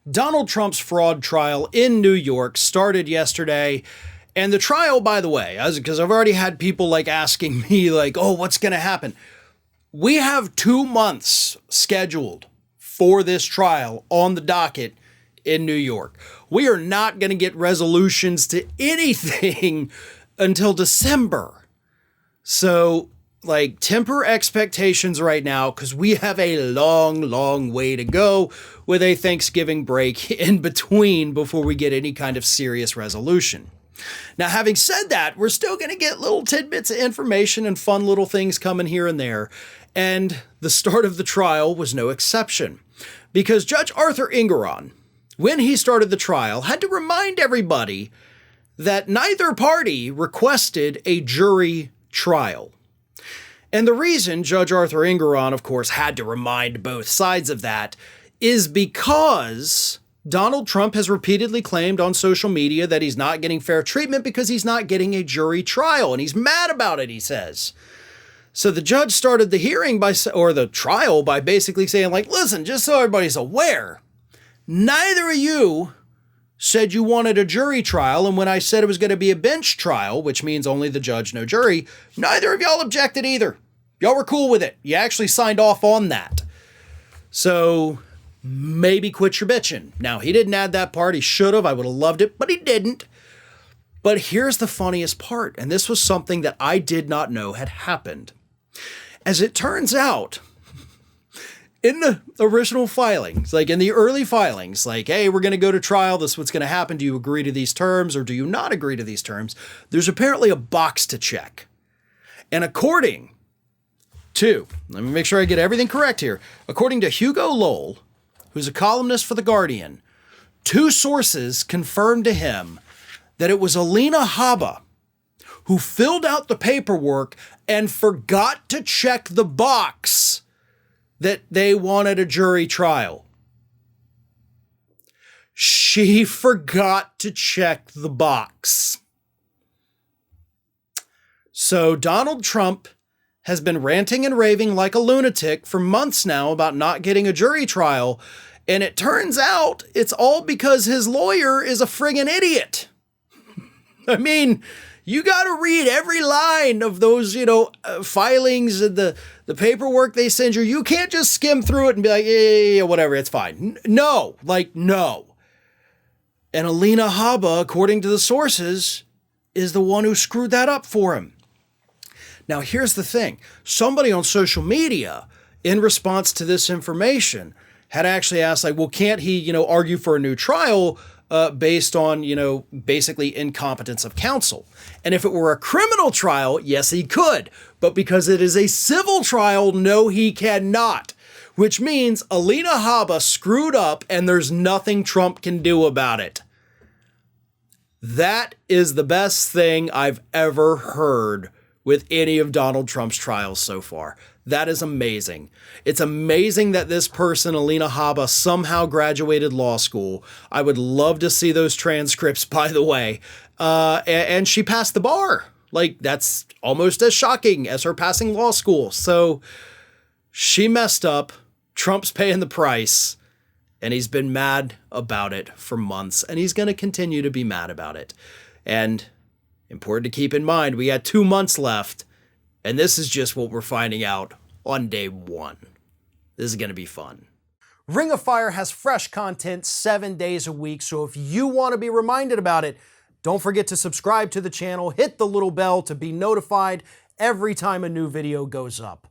Donald Trump's fraud trial in New York started yesterday. And the trial, by the way, because I've already had people like asking me like, oh, what's going to happen? We have 2 months scheduled for this trial on the docket in New York. We are not going to get resolutions to anything until December. So like temper expectations right now, because we have a long way to go with a Thanksgiving break in between before we get any kind of serious resolution. Now, having said that, we're still going to get little tidbits of information and fun little things coming here and there. And the start of the trial was no exception, because Judge Arthur Engoron, when he started the trial, had to remind everybody that neither party requested a jury trial. And the reason Judge Arthur Engoron, of course, had to remind both sides of that is because Donald Trump has repeatedly claimed on social media that he's not getting fair treatment because he's not getting a jury trial, and he's mad about it, he says. So the judge started the hearing or the trial by basically saying, like, listen, just so everybody's aware, neither of you said you wanted a jury trial, and when I said it was going to be a bench trial, which means only the judge, no jury, neither of y'all objected either. Y'all were cool with it. You actually signed off on that. So maybe quit your bitching. Now, he didn't add that part. He should have. I would have loved it, but he didn't. But here's the funniest part, and this was something that I did not know had happened. As it turns out, in the original filings, like in the early filings, like, hey, we're going to go to trial. This is what's going to happen. Do you agree to these terms or do you not agree to these terms? There's apparently a box to check. And according to, let me make sure I get everything correct here. According to Hugo Lowell, who's a columnist for The Guardian, 2 sources confirmed to him that it was Alina Habba who filled out the paperwork and forgot to check the box that they wanted a jury trial. She forgot to check the box. So Donald Trump has been ranting and raving like a lunatic for months now about not getting a jury trial. And it turns out it's all because his lawyer is a friggin' idiot. I mean, you got to read every line of those, filings and the paperwork they send you. You can't just skim through it and be like, yeah, whatever, it's fine. No. And Alina Habba, according to the sources, is the one who screwed that up for him. Now, here's the thing. Somebody on social media, in response to this information, had actually asked, like, well, can't he, argue for a new trial based on, basically incompetence of counsel? And if it were a criminal trial, yes, he could. But because it is a civil trial, no, he cannot. Which means Alina Habba screwed up and there's nothing Trump can do about it. That is the best thing I've ever heard with any of Donald Trump's trials so far. That is amazing. It's amazing that this person, Alina Habba, somehow graduated law school. I would love to see those transcripts, by the way. And she passed the bar. Like, that's almost as shocking as her passing law school. So she messed up. Trump's paying the price. And he's been mad about it for months. And he's going to continue to be mad about it. And important to keep in mind, we got 2 months left. And this is just what we're finding out on day 1. This is going to be fun. Ring of Fire has fresh content 7 days a week. So if you want to be reminded about it, don't forget to subscribe to the channel, hit the little bell to be notified every time a new video goes up.